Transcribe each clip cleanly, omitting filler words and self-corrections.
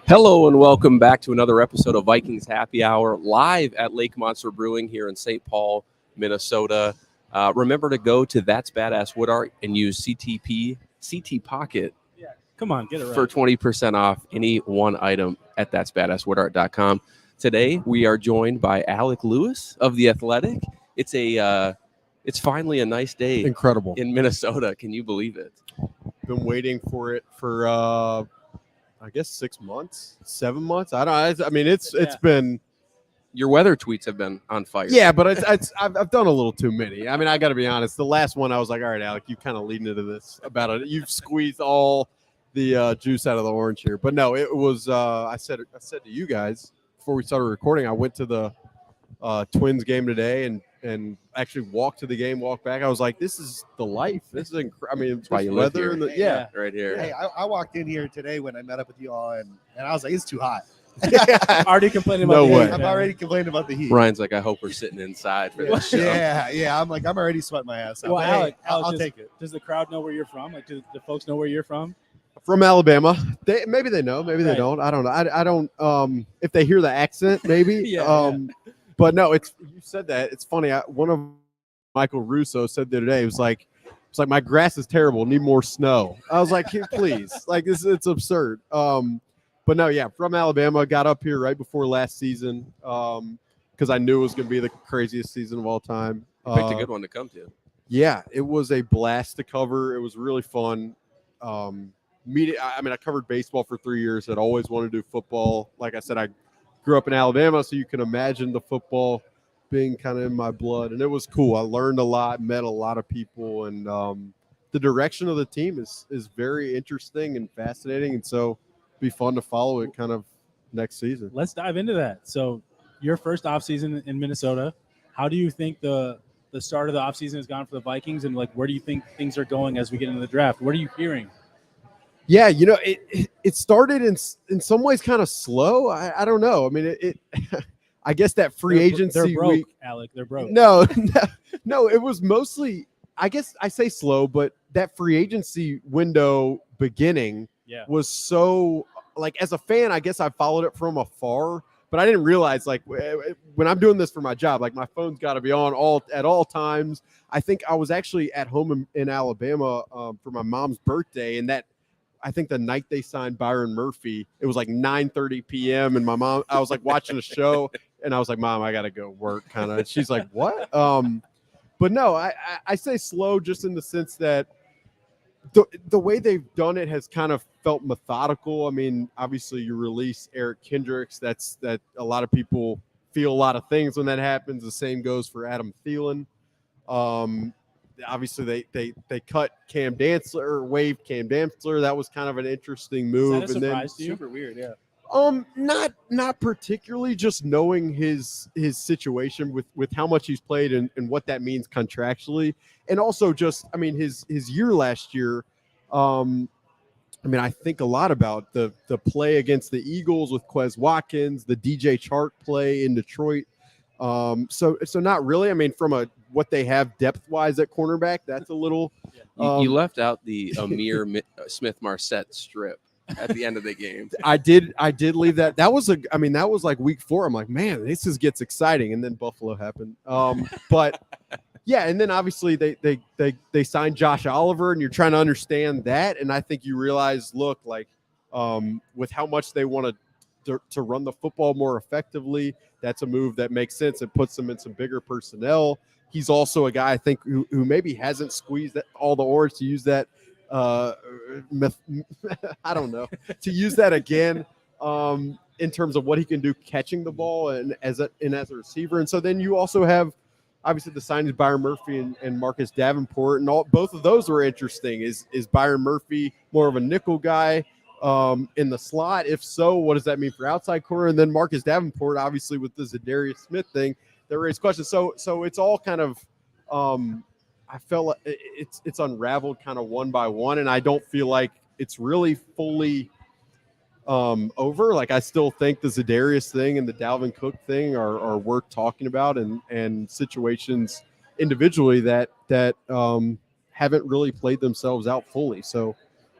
Hello and welcome back to another episode of Vikings Happy Hour live at Lake Monster Brewing here in St. Paul, Minnesota. Remember to go to That's Badass Wood Art and use CT Pocket Come on, get it right. for 20% off any one item at that'sbadasswoodart.com. Today we are joined by Alec Lewis of The Athletic. It's finally a nice day. Incredible. In Minnesota. Can you believe it? Been waiting for it for I guess 6 months, 7 months. It's been. Your weather tweets have been on fire. Yeah, but I've done a little too many. I mean, I got to be honest. The last one, I was like, all right, Alec, you kind of leading into this about it. You've squeezed all the juice out of the orange here. But no, it was. I said to you guys before we started recording, I went to the Twins game today and actually walked to the game, walked back. I was like, this is the life. This is incredible. I mean, it's why you live weather here. and yeah, right here. Hey, I walked in here today when I met up with you all, and I was like, it's too hot. Already complaining about No the way. heat, I'm man. already complaining about the heat. Ryan's like, I hope we're sitting inside for this show. Yeah. I'm like, I'm already sweating my ass off. Well, But Alec, hey, I'll does, take it. Does the crowd know where you're from? Like, do the folks know where you're from? from Alabama. Maybe they know, maybe they Right. don't. I don't know. I don't. If they hear the accent, maybe. Yeah, But no, you said that. It's funny. One of Michael Russo said the other day, it's like my grass is terrible. Need more snow. I was like, please, like it's absurd. But no, yeah, from Alabama. Got up here right before last season because I knew it was going to be the craziest season of all time. You picked a good one to come to. Yeah, it was a blast to cover. It was really fun. I covered baseball for 3 years. I'd always wanted to do football. Like I said, I grew up in Alabama, so you can imagine the football being kind of in my blood. And it was cool. I learned a lot, met a lot of people, and the direction of the team is very interesting and fascinating. And so it'd be fun to follow it kind of next season. Let's dive into that. So, your first offseason in Minnesota, how do you think the start of the offseason has gone for the Vikings, and like where do you think things are going as we get into the draft? What are you hearing? Yeah, it started in some ways kind of slow. I don't know. I mean, I guess that free agency They're broke, week. Alec. They're broke. No, it was mostly, I guess I say slow, but that free agency window beginning was so, like, as a fan, I guess I followed it from afar, but I didn't realize, like, when I'm doing this for my job, like, my phone's got to be on at all times. I think I was actually at home in Alabama for my mom's birthday, and I think the night they signed Byron Murphy, it was like 9:30 p.m. And I was like watching a show, and I was like, Mom, I got to go work, kind of. And she's like, what? But no, I say slow just in the sense that the way they've done it has kind of felt methodical. I mean, obviously you release Eric Kendricks. That a lot of people feel a lot of things when that happens. The same goes for Adam Thielen. Obviously they cut Cam Dantzler, or waived Cam Dantzler. That was kind of an interesting move. Is that a surprise to you? Super weird, yeah. Not particularly, just knowing his situation with how much he's played and what that means contractually. And also just, I mean, his year last year, I think a lot about the play against the Eagles with Quez Watkins, the DJ Chark play in Detroit. So not really. I mean, from what they have depth-wise at cornerback, that's a little. You left out the Amir Smith-Marset strip at the end of the game. I did leave that. That was like week 4. I'm like, man, this gets exciting, and then Buffalo happened. But yeah, and then obviously they signed Josh Oliver, and you're trying to understand that, and I think you realize, look, like with how much they want to run the football more effectively, that's a move that makes sense. It puts them in some bigger personnel. He's also a guy, I think, who maybe hasn't squeezed all the orange, to use that. I don't know, to use that again in terms of what he can do catching the ball and as a receiver. And so then you also have obviously the signings of Byron Murphy and Marcus Davenport, and both of those were interesting. Is Byron Murphy more of a nickel guy in the slot? If so, what does that mean for outside corner? And then Marcus Davenport, obviously with the Zadarius Smith thing, that raised questions. So it's all kind of I felt like it's unraveled kind of one by one, and I don't feel like it's really fully over. Like, I still think the Zadarius thing and the Dalvin Cook thing are worth talking about, and situations individually that haven't really played themselves out fully. So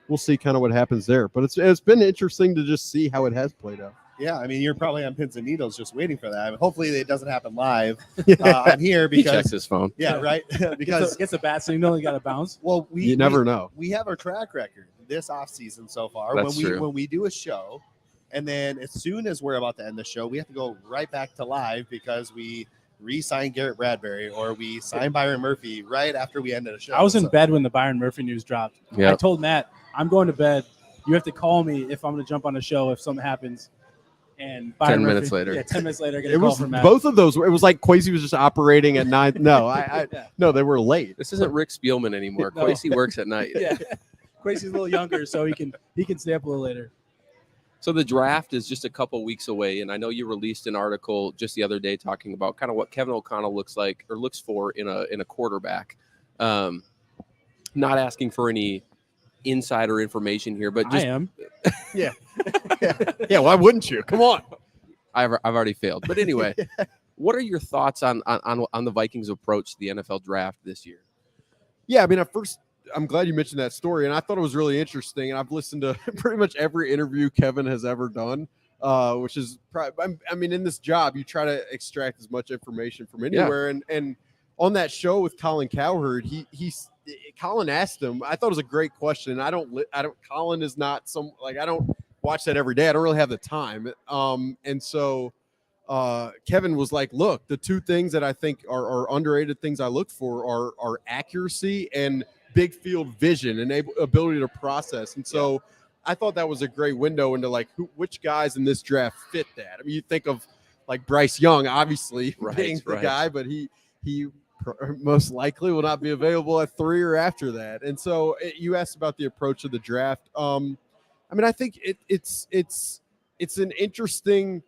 we'll see kind of what happens there. But it's been interesting to just see how it has played out. Yeah, I mean, you're probably on pins and needles just waiting for that. I mean, hopefully it doesn't happen live on here He checks because his phone. yeah, right. Because gets a bat signal, you got to bounce. well, You never know. We have our track record this off season so far. That's true. When we do a show, and then as soon as we're about to end the show, we have to go right back to live because we re-sign Garrett Bradbury or we sign Byron Murphy right after we ended the show. I was in So- bed when the Byron Murphy news dropped. Yeah. I told Matt, I'm going to bed. You have to call me if I'm going to jump on a show if something happens. And Byron 10 minutes Murphy- later. Yeah, 10 minutes later, I get a It call was from Matt. both of those. It was like Quasi was just operating at 9. No, Yeah. no, they were late. This isn't Rick Spielman anymore. No. Quasi works at night. Yeah. Quasi's a little younger, so he can stay up a little later. So the draft is just a couple weeks away, and I know you released an article just the other day talking about kind of what Kevin O'Connell looks like or looks for in a quarterback. Not asking for any insider information here, but just I am. Yeah, why wouldn't you? Come on. I've already failed. But anyway, what are your thoughts on the Vikings' approach to the NFL draft this year? Yeah, I mean, I'm glad you mentioned that story, and I thought it was really interesting. And I've listened to pretty much every interview Kevin has ever done, which is, I mean, in this job, you try to extract as much information from anywhere. And on that show with Colin Cowherd, Colin asked him. I thought it was a great question. Colin is not I don't watch that every day. I don't really have the time. And so Kevin was like, look, the two things that I think are underrated things I look for are accuracy and big field vision and ability to process. And so I thought that was a great window into like which guys in this draft fit that. I mean, you think of like Bryce Young, obviously being the guy, but he most likely will not be available at 3 or after that. And so you asked about the approach of the draft. I mean, I think it's an interesting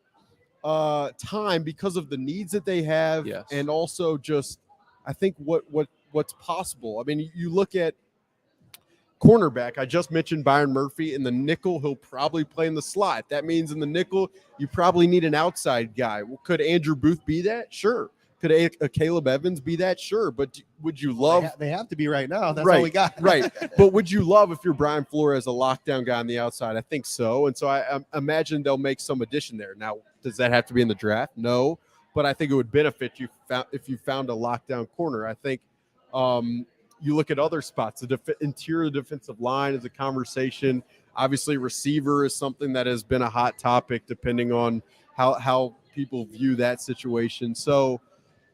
time because of the needs that they have, Yes. and also just I think what's possible. I mean, you look at cornerback. I just mentioned Byron Murphy. In the nickel, he'll probably play in the slot. That means in the nickel, you probably need an outside guy. Well, could Andrew Booth be that? Sure. Could a Caleb Evans be that? Sure. But would you love? They have to be right now. That's right, all we got. Right. But would you love if you're Brian Flores a lockdown guy on the outside? I think so. And so I imagine they'll make some addition there. Now, does that have to be in the draft? No. But I think it would benefit you if you found a lockdown corner. I think you look at other spots. The interior defensive line is a conversation. Obviously, receiver is something that has been a hot topic depending on how people view that situation. So,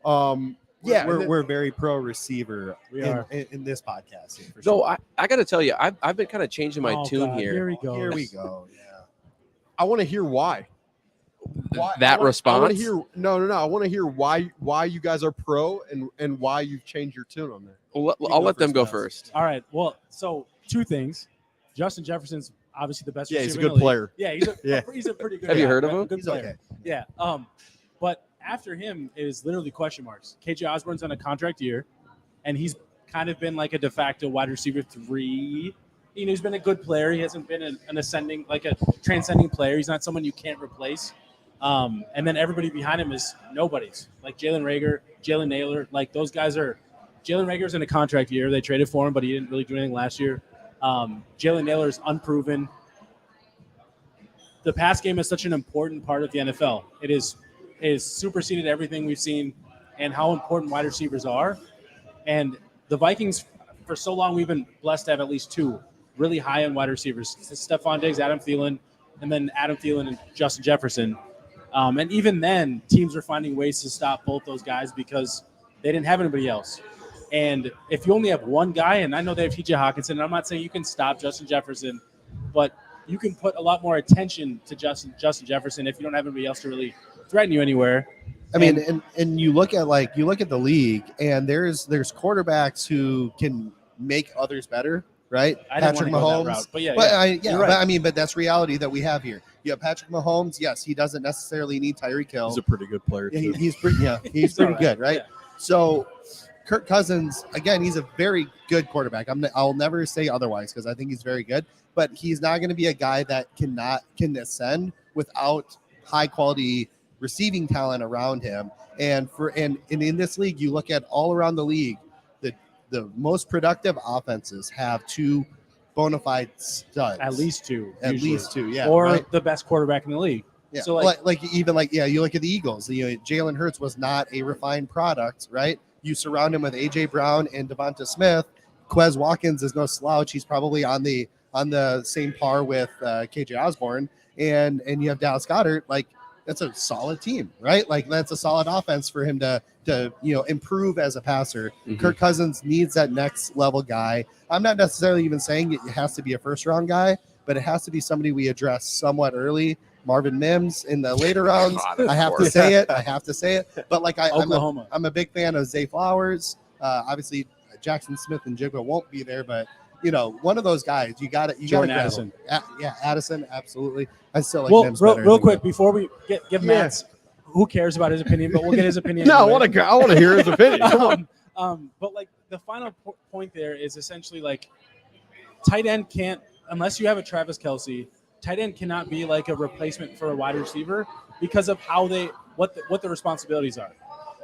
we're very pro receiver We are. in this podcast. Here, for No, sure. I got to tell you, I've been kind of changing my Oh, tune God, here. Here we go. Here we go. Yeah. I want to hear why. That response? I want to hear no. I want to hear why you guys are pro and why you've changed your tune on that. Well, You I'll go let them first, go Wes. first. All right. Well, so two things. Justin Jefferson's obviously the best. Yeah, he's a receiver in good the league. player. Yeah, he's a pretty good. Have you guy, heard of right? him? Good He's player. okay. Yeah. But after him is literally question marks. KJ Osborne's on a contract year, and he's kind of been like a de facto wide receiver 3. You know, he's been a good player. He hasn't been an ascending, like a transcending player. He's not someone you can't replace. And then everybody behind him is nobodies, like Jalen Reagor, Jalen Naylor. Like those guys are. Jalen Reagor's in a contract year. They traded for him, but he didn't really do anything last year. Jalen Naylor is unproven. The pass game is such an important part of the NFL. It is superseded everything we've seen and how important wide receivers are. And the Vikings, for so long, we've been blessed to have at least 2 really high-end wide receivers, Stephon Diggs, Adam Thielen, and then Adam Thielen and Justin Jefferson. And even then, teams are finding ways to stop both those guys because they didn't have anybody else. And if you only have one guy, and I know they have TJ Hockenson, and I'm not saying you can stop Justin Jefferson, but you can put a lot more attention to Justin Jefferson if you don't have anybody else to really threaten you anywhere. I mean, and you look at the league, and there's quarterbacks who can make others better, right? I didn't Patrick want to Mahomes, go that route, but yeah, you're right. but that's reality that we have here. You have Patrick Mahomes. Yes, he doesn't necessarily need Tyreek Hill. He's a pretty good player Yeah, too. he's pretty all right. good, right? Yeah. So Kirk Cousins, again, he's a very good quarterback. I'll never say otherwise because I think he's very good, but he's not going to be a guy that can ascend without high quality receiving talent around him. And in this league, you look at all around the league, the most productive offenses have 2 bona fide studs. At least two. At usually. least two, yeah. Or right? the best quarterback in the league. Yeah. So you look at the Eagles. Jalen Hurts was not a refined product, right? You surround him with AJ Brown and Devonta Smith. Quez Watkins is no slouch. He's probably on the same par with KJ Osborne, and you have Dallas Goedert. Like, that's a solid team, right? Like, that's a solid offense for him to improve as a passer. Mhm. Kirk Cousins needs that next level guy. I'm not necessarily even saying it has to be a first round guy, but it has to be somebody we address somewhat early. Marvin Mims in the later rounds. God, I have to say it. But like Oklahoma. I'm a big fan of Zay Flowers. Obviously, Jackson Smith and Jigba won't be there, but one of those guys, you got it. Jordan Addison. Addison, absolutely. I still like Mims real better. quick before we give Matt's, who cares about his opinion? But we'll get his opinion. No, anyway. I want to hear his opinion. Come on. But like the final point there is essentially like tight end can't, unless you have a Travis Kelce, tight end cannot be like a replacement for a wide receiver because of how what the responsibilities are.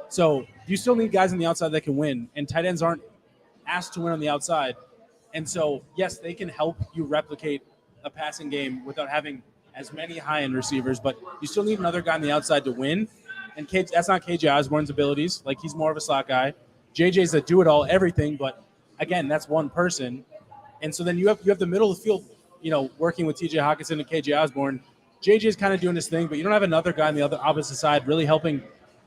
So you still need guys on the outside that can win, and tight ends aren't asked to win on the outside. And so, yes, they can help you replicate a passing game without having as many high-end receivers, but you still need another guy on the outside to win. And that's not KJ Osborne's abilities. Like, he's more of a slot guy. JJ's a do-it-all, everything, but, again, that's one person. And so then you have the middle of the field, working with TJ Hockenson and KJ Osborne. JJ's kind of doing his thing, but you don't have another guy on the opposite side really helping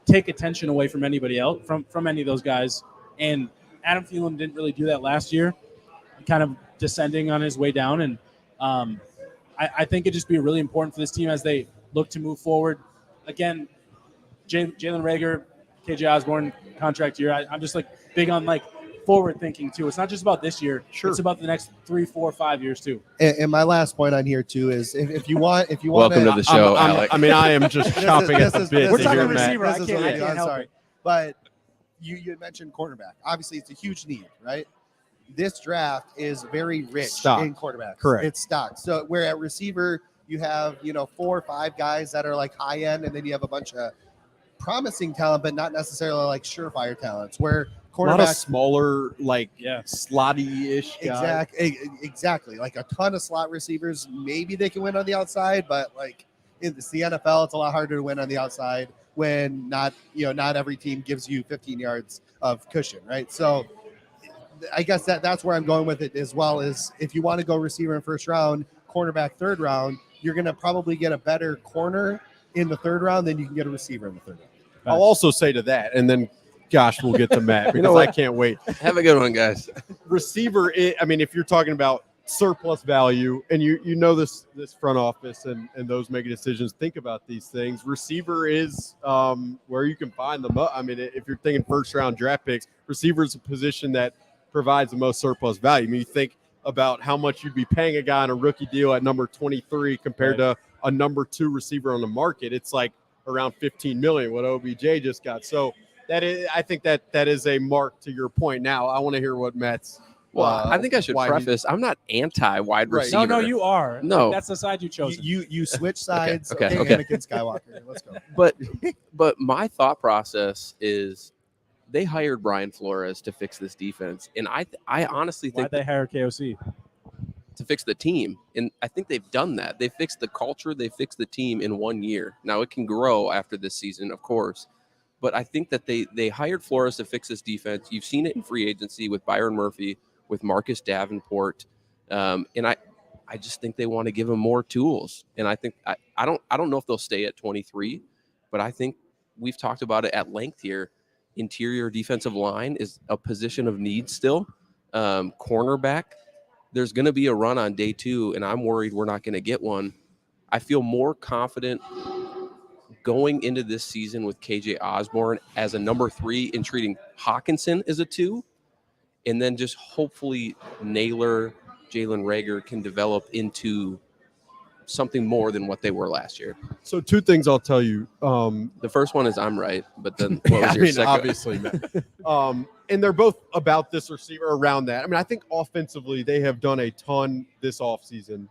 take attention away from anybody else, from any of those guys. And Adam Thielen didn't really do that last year, kind of descending on his way down. And I think it'd just be really important for this team as they look to move forward. Again, Jalen Reagor, KJ Osborne contract year. I'm just like big on like forward thinking too. It's not just about this year. Sure. It's about the next 3, 4, 5 years too. And my last point on here too is if you want Welcome to the show, Alec. I am just chopping at the bit We're to talking hear Matt. receiver. I can't I'm help sorry, it. but you had mentioned quarterback. Obviously, it's a huge need, right? This draft is very rich Stock. in quarterbacks. Correct. It's stock. So where at receiver you have 4 or 5 guys that are like high end, and then you have a bunch of promising talent, but not necessarily like surefire talents. Where A lot of quarterbacks, smaller, like slotty-ish guys. exactly, like a ton of slot receivers. Maybe they can win on the outside, but like it's the NFL. It's a lot harder to win on the outside when not every team gives you 15 yards of cushion, right? So I guess that's where I'm going with it as well. Is if you want to go receiver in first round, cornerback third round, you're going to probably get a better corner in the third round than you can get a receiver in the third round. I'll also say to that, and then, gosh, we'll get to Matt because I can't wait. Have a good one, guys. Receiver, if you're talking about surplus value, and you know this front office and those making decisions think about these things. Receiver is where you can find them. I mean, if you're thinking first round draft picks, receiver is a position that provides the most surplus value. I mean, you think about how much you'd be paying a guy on a rookie deal at number 23 compared to a number 2 receiver on the market. It's like around $15 million, what OBJ just got. So I think that is a mark to your point. Now, I want to hear what Matt's. Well, I think I should preface. I'm not anti-wide receiver. No, you are. No, that's the side you chose. You switch sides. Okay. Anakin Skywalker. Let's go. But my thought process is they hired Brian Flores to fix this defense, and I honestly think Why'd they hire KOC? To fix the team, and I think they've done that. They fixed the culture. They fixed the team in 1 year. Now it can grow after this season, of course, but I think that they hired Flores to fix this defense. You've seen it in free agency with Byron Murphy, with Marcus Davenport, and I just think they want to give him more tools. And I think I don't know if they'll stay at 23, but I think we've talked about it at length here. Interior defensive line is a position of need still. Cornerback, there's going to be a run on day 2, and I'm worried we're not going to get one. I feel more confident going into this season with KJ Osborne as a number 3 and treating Hockenson as a 2, and then just hopefully Naylor, Jalen Reagor can develop into something more than what they were last year. So 2 things I'll tell you. The first one is I'm right, but then what was your second? Obviously, Matt. And they're both about this receiver around that. I mean, I think offensively they have done a ton this offseason,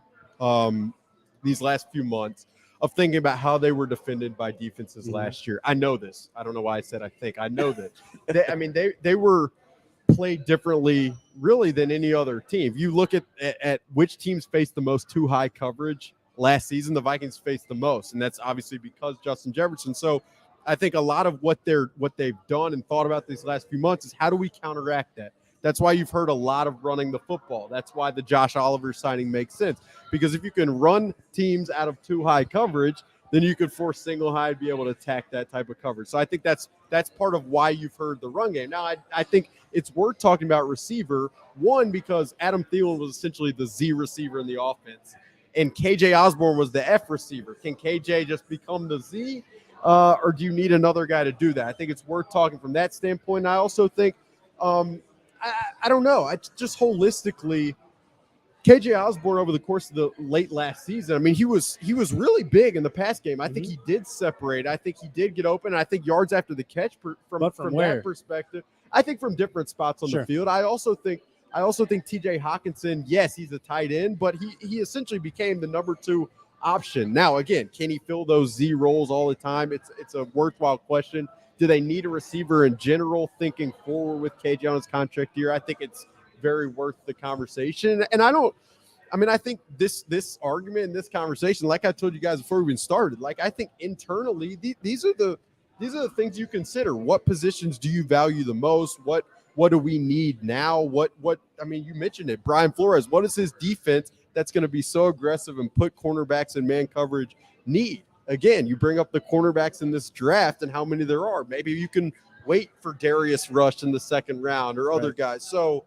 these last few months, of thinking about how they were defended by defenses last year. I know this. I don't know why I said I think. I know that. They were played differently really than any other team. If you look at which teams faced the most too high coverage last season, the Vikings faced the most, and that's obviously because Justin Jefferson. So I think a lot of what they've done and thought about these last few months is how do we counteract that? That's why you've heard a lot of running the football. That's why the Josh Oliver signing makes sense, because if you can run teams out of too high coverage, then you could force single high to be able to attack that type of coverage. So I think that's part of why you've heard the run game. Now, I think it's worth talking about receiver, one, because Adam Thielen was essentially the Z receiver in the offense, and KJ Osborne was the F receiver. Can KJ just become the Z, or do you need another guy to do that? I think it's worth talking from that standpoint. I also think, I don't know, I just holistically, KJ Osborne over the course of the late last season, I mean, he was really big in the pass game. I think he did separate. I think he did get open. I think yards after the catch from that perspective, I think from different spots on the field. I also think TJ Hockenson, yes, he's a tight end, but he essentially became the number 2 option. Now, again, can he fill those Z roles all the time? It's a worthwhile question. Do they need a receiver in general thinking forward with KJ on his contract year? I think it's very worth the conversation. And I think this argument and this conversation, like I told you guys before we even started, like I think internally these are the things you consider. What positions do you value the most? What do we need now? What I mean, you mentioned it, Brian Flores. What is his defense that's going to be so aggressive and put cornerbacks in man coverage need? Again, you bring up the cornerbacks in this draft and how many there are. Maybe you can wait for Darius Rush in the second round or other guys. So,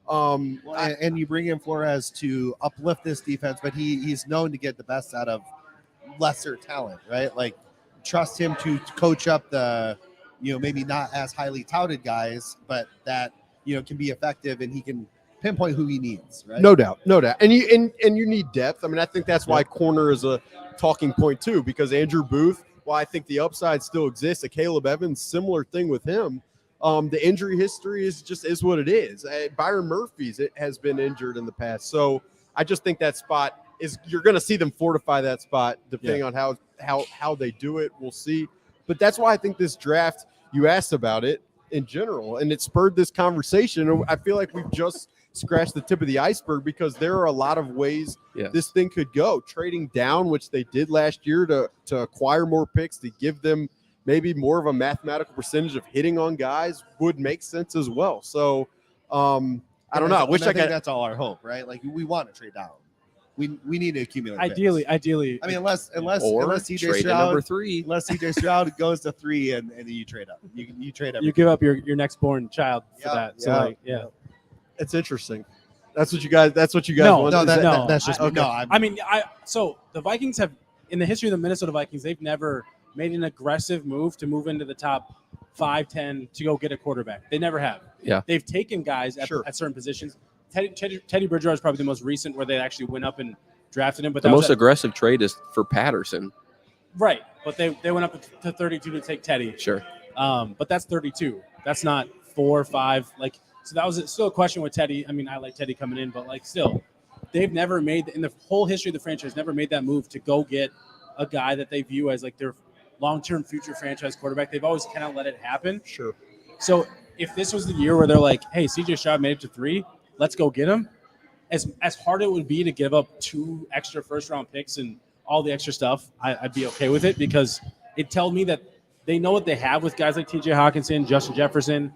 and you bring in Flores to uplift this defense, but he's known to get the best out of lesser talent, right? Like, trust him to coach up the, maybe not as highly touted guys, but that, can be effective, and he can pinpoint who he needs, right? No doubt. And you need depth. I mean, I think that's why corner is a talking point too, because Andrew Booth, while I think the upside still exists, a Caleb Evans, similar thing with him. The injury history is what it is. Byron Murphy's has been injured in the past, so I just think that spot is, you're going to see them fortify that spot depending on how they do it. We'll see, but that's why I think this draft, you asked about it in general, and it spurred this conversation. I feel like we've just scratched the tip of the iceberg, because there are a lot of ways this thing could go. Trading down, which they did last year to acquire more picks, to give them maybe more of a mathematical percentage of hitting on guys, would make sense as well. So I don't know. I think that's all our hope, right? Like, we want to trade down. We need to accumulate. Ideally. I mean, unless CJ Stroud, number 3, unless CJ Stroud goes to 3 and you trade up. You trade up. You give up your next born child for that. So it's interesting. That's what you guys want. No, that's just okay. No. So the Vikings have, in the history of the Minnesota Vikings, they've never made an aggressive move to move into the top 5-10 to go get a quarterback. They never have. Yeah. They've taken guys at certain positions. Teddy Bridgewater is probably the most recent where they actually went up and drafted him. But the most aggressive trade is for Patterson. Right. But they went up to 32 to take Teddy. Sure. But that's 32. That's not 4 or 5. Like, so that was still a question with Teddy. I mean, I like Teddy coming in, but like, still, they've never made, in the whole history of the franchise, never made that move to go get a guy that they view as like their long-term future franchise quarterback. They've always kind of let it happen. Sure. So if this was the year where they're like, hey, CJ Stroud made it to 3, let's go get him. As hard it would be to give up 2 extra first-round picks and all the extra stuff, I'd be okay with it, because it tells me that they know what they have with guys like TJ Hockenson, Justin Jefferson,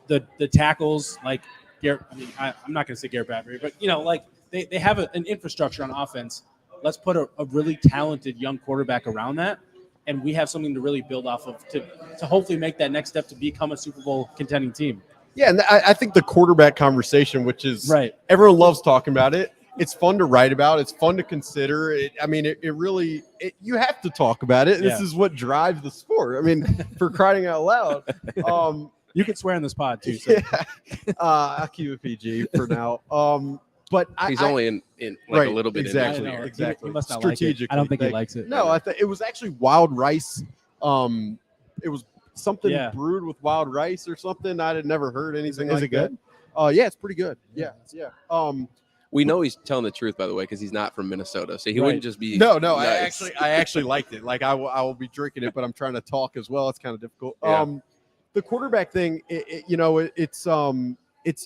the tackles, like Garrett. I mean, I'm not going to say Garrett Bradbury, but like they have an infrastructure on offense. Let's put a really talented young quarterback around that, and we have something to really build off of to hopefully make that next step to become a Super Bowl contending team. Yeah, and I think the quarterback conversation, which is everyone loves talking about it. It's fun to write about. It's fun to consider. It really you have to talk about it. This is what drives the sport. I mean, for crying out loud. You can swear in this pod too. So. I'll keep it PG for now. But he's only in like a little bit. Exactly. He must not strategically. Like it. I don't think he likes it. No, I think it was actually wild rice. It was something brewed with wild rice or something. I had never heard anything like that. Is it good? Yeah, it's pretty good. Yeah. We know he's telling the truth, by the way, because he's not from Minnesota, so he wouldn't just be. No. Nice. I actually liked it. Like I will be drinking it, but I'm trying to it's kind of difficult. Yeah. The quarterback thing, it's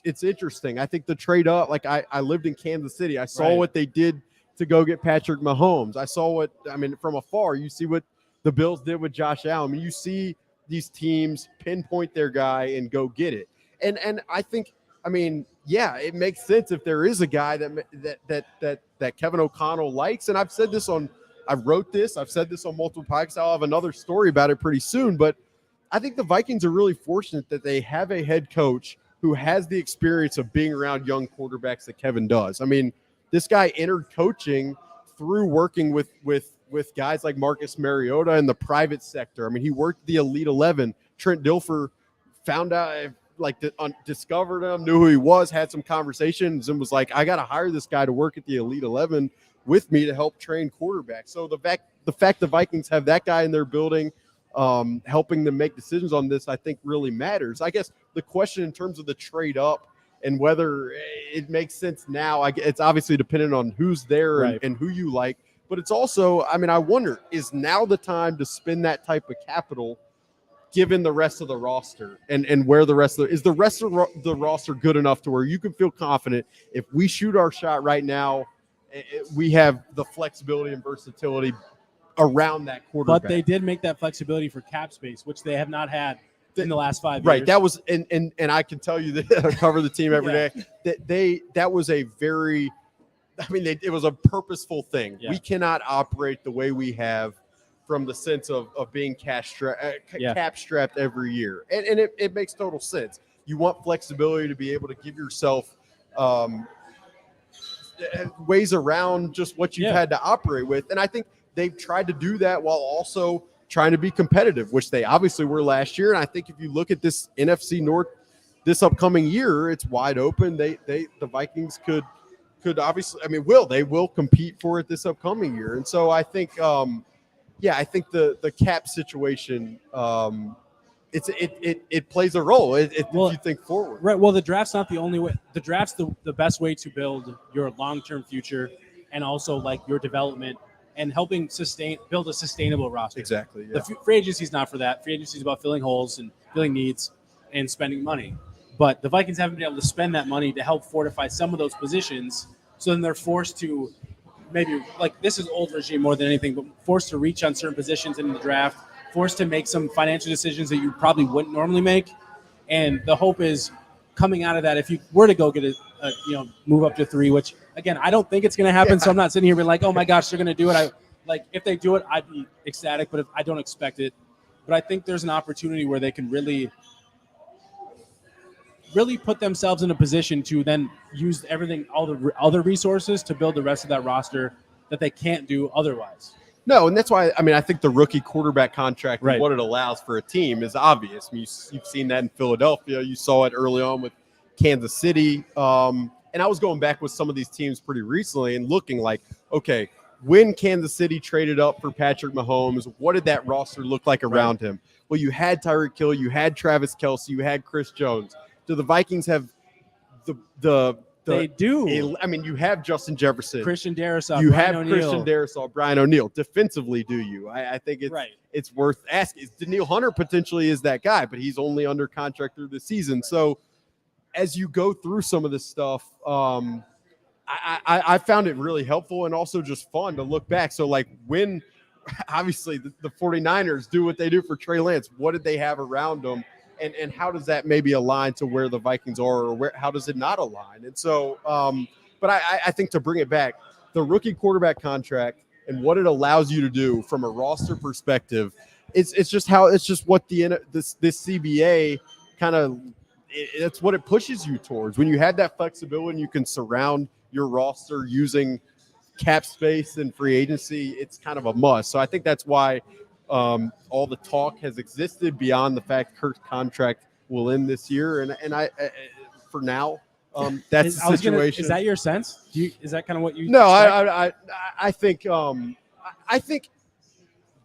it's interesting. I think the trade up, like I lived in Kansas City. I saw Right. what they did to go get Patrick Mahomes. I saw from afar, you see what the Bills did with Josh Allen. I mean, you see these teams pinpoint their guy and go get it. And I think, it makes sense if there is a guy that Kevin O'Connell likes. And I've said this on multiple podcasts. I'll have another story about it pretty soon. But I think the Vikings are really fortunate that they have a head coach who has the experience of being around young quarterbacks that Kevin does. I mean, this guy entered coaching through working with guys like Marcus Mariota in the private sector. I mean, he worked the Elite 11. Trent Dilfer found out, discovered him, knew who he was, had some conversations, and was like, I got to hire this guy to work at the Elite 11 with me to help train quarterbacks. So the fact the Vikings have that guy in their building, helping them make decisions on this, I think really matters. I guess the question in terms of the trade up and whether it makes sense now, it's obviously dependent on who's there Right. and who you like. But it's also, I wonder, is now the time to spend that type of capital given the rest of the roster and where the rest of the roster good enough to where you can feel confident if we shoot our shot right now, we have the flexibility and versatility around that quarterback. But they did make that flexibility for cap space, which they have not had in the last 5 years. Right. That was, and I can tell you that I cover the team every day. That was a very, it was a purposeful thing. Yeah. We cannot operate the way we have from the sense of being cap strapped every year. And it makes total sense. You want flexibility to be able to give yourself ways around just what you've had to operate with. And I think they've tried to do that while also trying to be competitive, which they obviously were last year. And I think if you look at this NFC North this upcoming year, it's wide open. The Vikings could obviously, they will compete for it this upcoming year. And so I think, I think the cap situation, it plays a role if you think forward. Right. Well, the draft's not the only way. The draft's the best way to build your long-term future and also like your development and helping build a sustainable roster. Exactly. Yeah. The free agency is not for that. Free agency is about filling holes and filling needs and spending money. But the Vikings haven't been able to spend that money to help fortify some of those positions. So then they're forced to maybe, like, this is old regime more than anything, but forced to reach on certain positions in the draft, forced to make some financial decisions that you probably wouldn't normally make. And the hope is coming out of that, if you were to go get move up to 3, which again, I don't think it's going to happen. So I'm not sitting here being like, oh my gosh, they're going to do it. If they do it, I'd be ecstatic, but I don't expect it. But I think there's an opportunity where they can really put themselves in a position to then use everything, all the other resources to build the rest of that roster that they can't do otherwise. No, and that's why, I think the rookie quarterback contract Right. and what it allows for a team is obvious. You've seen that in Philadelphia. You saw it early on with Kansas City. And I was going back with some of these teams pretty recently and looking like, okay, when Kansas City traded up for Patrick Mahomes, what did that roster look like around him? Well, you had Tyreek Hill, you had Travis Kelce, you had Chris Jones. Do the Vikings have They do. You have Justin Jefferson. Christian Darrisaw, You Brian have O'Neill. Christian Darrisaw, Brian O'Neill. Defensively, do you? I think it's worth asking. Daniil Hunter potentially is that guy, but he's only under contract through the season. Right. So as you go through some of this stuff, I found it really helpful and also just fun to look back. So like when obviously the 49ers do what they do for Trey Lance, what did they have around them? And how does that maybe align to where the Vikings are, or how does it not align? And so, but I think to bring it back, the rookie quarterback contract and what it allows you to do from a roster perspective, it's just what this CBA kind of, it's what it pushes you towards. When you have that flexibility and you can surround your roster using cap space and free agency, it's kind of a must. So I think that's why all the talk has existed beyond the fact Kirk's contract will end this year. And I for now, that's the situation. Is that your sense? Is that kind of what you? No, I think the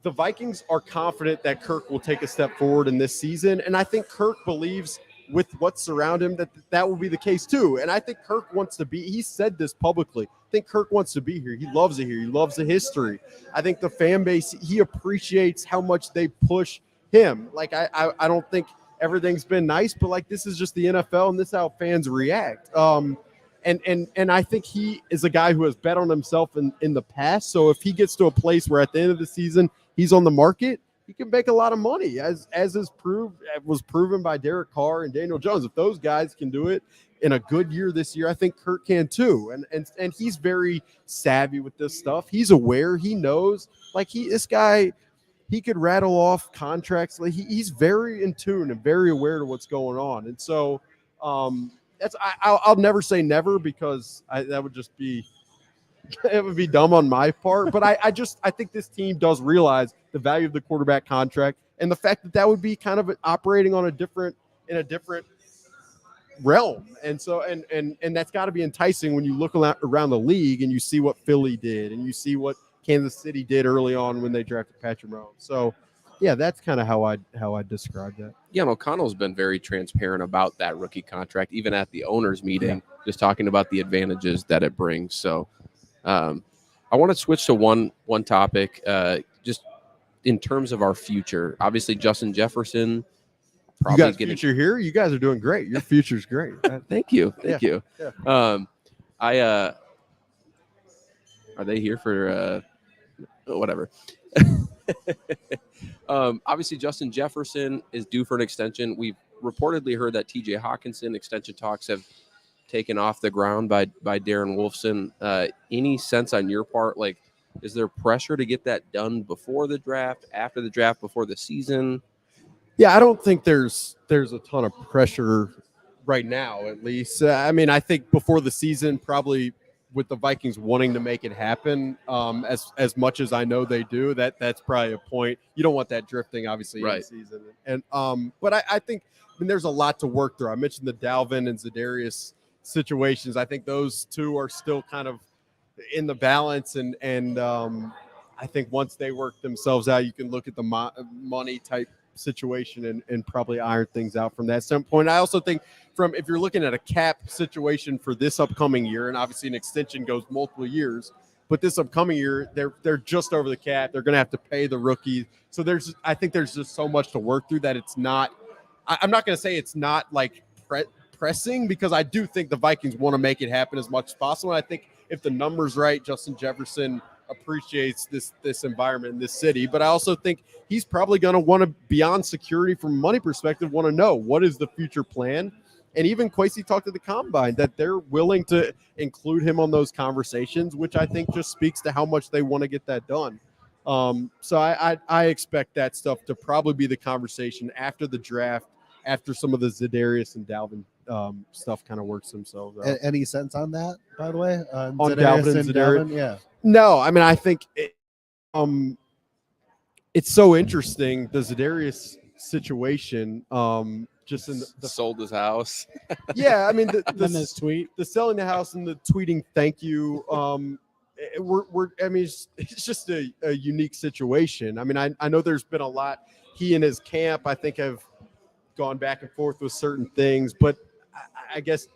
Vikings are confident that Kirk will take a step forward in this season, and I think Kirk believes with what's around him that will be the case too. And I think Kirk wants to be. He said this publicly. I think Kirk wants to be here. He loves it here. He loves the history. I think the fan base, he appreciates how much they push him. Like I don't think everything's been nice, but like this is just the NFL and this is how fans react. And I think he is a guy who has bet on himself in the past. So if he gets to a place where at the end of the season he's on the market, he can make a lot of money, as was proven by Derek Carr and Daniel Jones. If those guys can do it in a good year this year, I think Kirk can too. And he's very savvy with this stuff. He's aware. He knows. Like this guy, he could rattle off contracts. Like he's very in tune and very aware of what's going on. And so I'll never say never, because that would just be it would be dumb on my part. But I think this team does realize the value of the quarterback contract and the fact that would be kind of operating on in a different realm. And so and that's got to be enticing when you look around the league and you see what Philly did and you see what Kansas City did early on when they drafted Patrick Mahomes. So yeah, that's kind of how I describe that. Yeah, and O'Connell's been very transparent about that rookie contract, even at the owners' meeting, just talking about the advantages that it brings. So I want to switch to one topic, just in terms of our future. Obviously, Justin Jefferson probably you got future here. You guys are doing great. Your future's great. Thank you. Yeah. Are they here for whatever? Obviously, Justin Jefferson is due for an extension. We've reportedly heard that TJ Hockenson extension talks have taken off the ground by Darren Wolfson. Any sense on your part? Like, is there pressure to get that done before the draft, after the draft, before the season? Yeah, I don't think there's a ton of pressure right now, at least. I mean, I think before the season, probably with the Vikings wanting to make it happen, as much as I know they do, that's probably a point. You don't want that drifting, obviously, in the season. And but I think there's a lot to work through. I mentioned the Dalvin and Za'Darius situations. I think those two are still kind of in the balance, and I think once they work themselves out, you can look at the money type situation and probably iron things out from that standpoint. I also think if you're looking at a cap situation for this upcoming year, and obviously an extension goes multiple years, but this upcoming year they're just over the cap. They're going to have to pay the rookies. So I think there's just so much to work through that it's not. I'm not going to say it's not like pressing, because I do think the Vikings want to make it happen as much as possible. And I think if the number's right, Justin Jefferson appreciates this environment in this city, but I also think he's probably going to want to, beyond security from a money perspective, want to know what is the future plan. And even Kwesi talked at the combine that they're willing to include him on those conversations, which I think just speaks to how much they want to get that done. So I expect that stuff to probably be the conversation after the draft, after some of the Za'Darius and Dalvin stuff kind of works themselves out. Any sense on that, by the way? On Dalvin and Za'Darius? Yeah. No, I mean, I think it's so interesting, the Za'Darius situation. Just in the sold his house. Yeah, I mean, this tweet, the selling the house and the tweeting thank you. I mean, it's just a unique situation. I mean, I know there's been a lot. He and his camp, I think, have gone back and forth with certain things, but I guess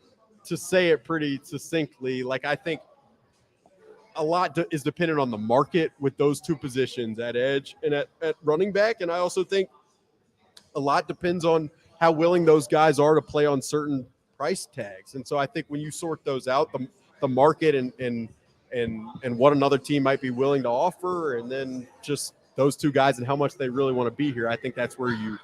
to say it pretty succinctly, like, I think a lot is dependent on the market with those two positions, at edge and at running back. And I also think a lot depends on how willing those guys are to play on certain price tags. And so I think when you sort those out, the market and what another team might be willing to offer, and then just those two guys and how much they really want to be here, I think that's where you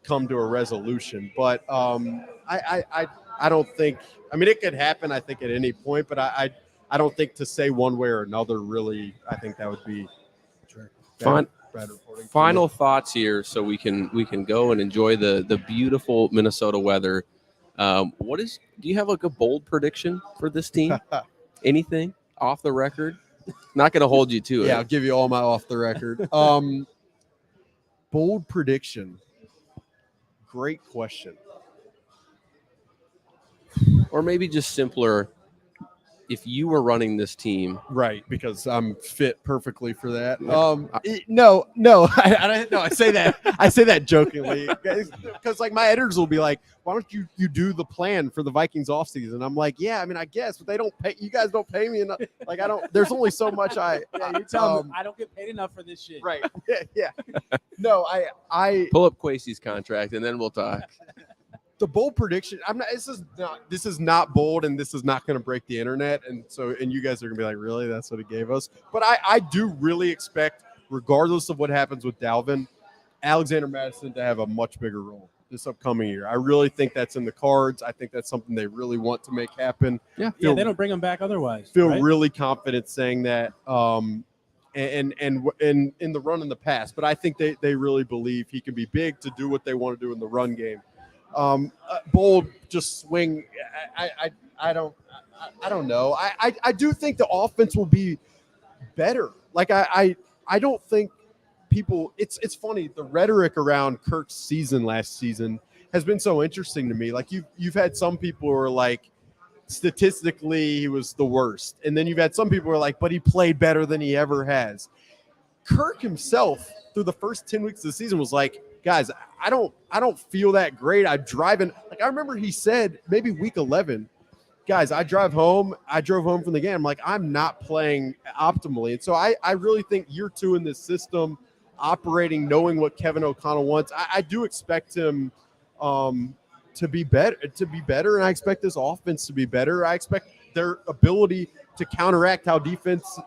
come to a resolution. But I don't think, I mean, it could happen, I think, at any point, but I don't think to say one way or another, really, I think that would be bad reporting. Final thoughts here, so we can go and enjoy the beautiful Minnesota weather. Do you have like a bold prediction for this team? Anything off the record? Not going to hold you to it. Yeah, I'll give you all my off the record. Bold prediction. Great question. Or maybe just simpler. if you were running this team, Right, because I'm fit perfectly for that. Yeah. No, I say that. I say that jokingly because like my editors will be like, "Why don't you do the plan for the Vikings offseason?" I'm like, "Yeah, I mean, I guess, but they don't pay. You guys don't pay me enough. Like, I don't. There's only so much I. Yeah, you tell me I don't get paid enough for this shit. Right. Yeah. No, I pull up Quasey's contract, and then we'll talk. the bold prediction. I'm not. This is not bold, and this is not going to break the internet. And you guys are going to be like, really? That's what he gave us. But I do really expect, regardless of what happens with Dalvin, Alexander Mattison to have a much bigger role this upcoming year. I really think that's in the cards. I think that's something they really want to make happen. Yeah, they don't bring him back otherwise. Feel right? really confident saying that. And in the run in the past, but I think they really believe he can be big to do what they want to do in the run game. Bold, just swing. I don't know. I do think the offense will be better. Like I don't think people. It's funny, the rhetoric around Kirk's season last season has been so interesting to me. Like you've had some people who are like, statistically he was the worst, and then you've had some people who are like, but he played better than he ever has. Kirk himself through the first 10 weeks of the season was like, guys, I don't feel that great. I'm driving. Like I remember he said maybe week 11, guys, I drove home from the game. I'm like, I'm not playing optimally. And so I really think year 2 in this system, operating, knowing what Kevin O'Connell wants, I do expect him to be better, and I expect this offense to be better. I expect their ability to counteract how defense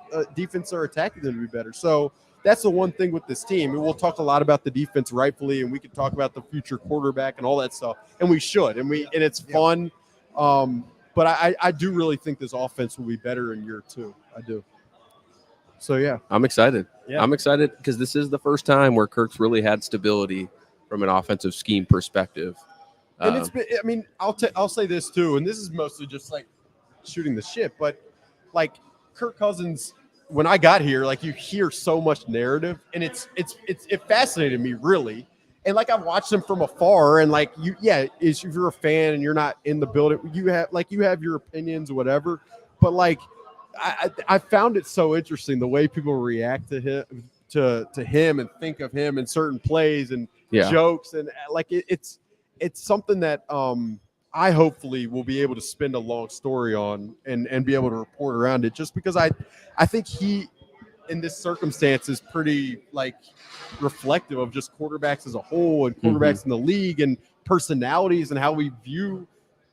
are attacking them to be better. So that's the one thing with this team. And we'll talk a lot about the defense rightfully, and we can talk about the future quarterback and all that stuff, and we should, and it's fun. But I do really think this offense will be better in year 2. I do. So yeah, I'm excited. Yeah. I'm excited because this is the first time where Kirk's really had stability from an offensive scheme perspective. And it's been, I mean, I'll say this too, and this is mostly just like shooting the shit, but like Kirk Cousins, when I got here, like you hear so much narrative, and it fascinated me really. And like I've watched them from afar, and like if you're a fan and you're not in the building, you have your opinions or whatever. But like I found it so interesting the way people react to him and think of him in certain plays and jokes, and like it's something that I hopefully will be able to spin a long story on and be able to report around it, just because I think he, in this circumstance, is pretty like reflective of just quarterbacks as a whole and quarterbacks in the league and personalities and how we view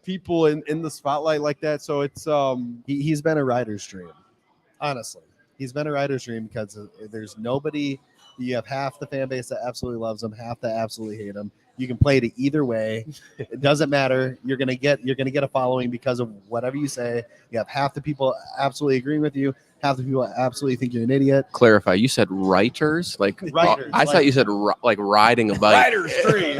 people in the spotlight like that. So it's he's been a writer's dream. Honestly, he's been a writer's dream because there's nobody. You have half the fan base that absolutely loves him, half that absolutely hate him. You can play it either way. It doesn't matter. You're gonna get a following because of whatever you say. You have half the people absolutely agreeing with you, half the people absolutely think you're an idiot. Clarify. You said writers, like Writers, I thought you said like riding a bike. writer's dream.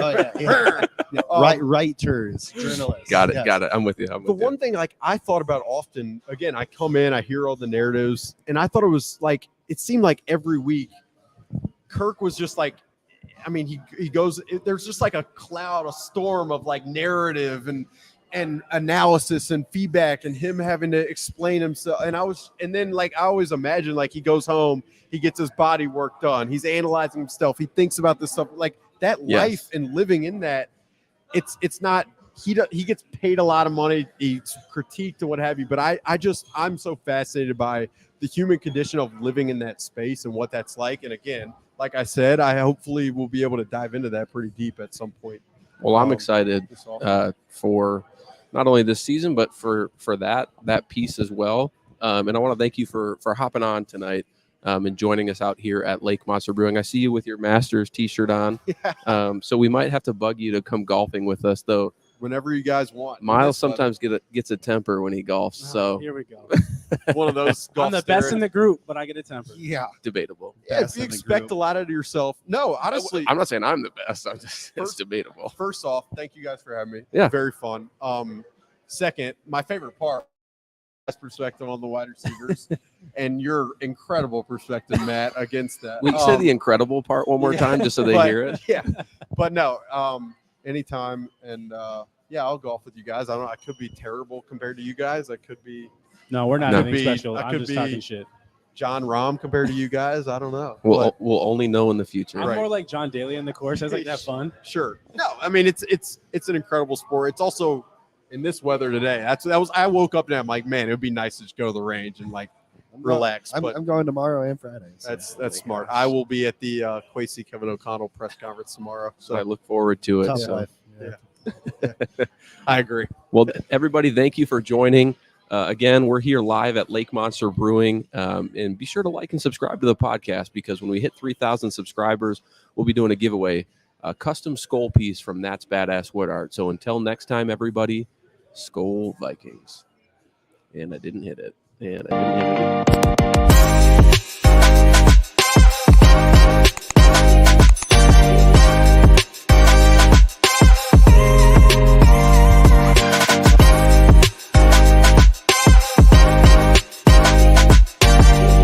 Writers, journalists. Got it. Yes. Got it. I'm with you. The one thing like I thought about often, again, I come in, I hear all the narratives, and I thought it seemed like every week Kirk was just like, I mean, he goes, there's just like a cloud, a storm of like narrative and analysis and feedback and him having to explain himself. And then like I always imagine like he goes home, he gets his body work done, he's analyzing himself, he thinks about this stuff, like that life and living in that. It's not, he gets paid a lot of money, he's critiqued and what have you, but I'm so fascinated by the human condition of living in that space and what that's like. And again, like I said, I hopefully will be able to dive into that pretty deep at some point. Well, I'm excited for not only this season, but for that piece as well. And I want to thank you for hopping on tonight and joining us out here at Lake Monster Brewing. I see you with your Masters t-shirt on. Yeah. So we might have to bug you to come golfing with us, though. Whenever you guys want. Miles sometimes gets a temper when he golfs. So Here we go. one of those golf I'm the best in the group, but I get a temper. Yeah. debatable. Yeah, if you expect a lot out of yourself. No, honestly. I'm not saying I'm the best. I'm just it's debatable. First off, thank you guys for having me. Yeah. Very fun. Second, my favorite part, perspective on the wide receivers and your incredible perspective, Matt, against that. We can say the incredible part one more time just so they hear it. Yeah. But no, anytime. And I'll golf with you guys. I could be terrible compared to you guys. I could be No, we're not No. anything Could be- special. I I'm could just be- talking shit. John Rahm compared to you guys. I don't know. We'll only know in the future. I'm Right. more like John Daly in the course. I just like to have fun. Sure. No, I mean it's an incredible sport. It's also in this weather today. I woke up and I'm like, man, it would be nice to just go to the range and like relax. I'm, but I'm going tomorrow and Friday. So. that's smart. I will be at the Kwesi Kevin O'Connell press conference tomorrow. So I look forward to it. Tough So. life. Yeah. I agree. Well, everybody, thank you for joining. Again, we're here live at Lake Monster Brewing. And be sure to like and subscribe to the podcast because when we hit 3,000 subscribers, we'll be doing a giveaway, a custom Skol piece from That's Badass Wood Art. So until next time, everybody, Skol Vikings. And I didn't hit it.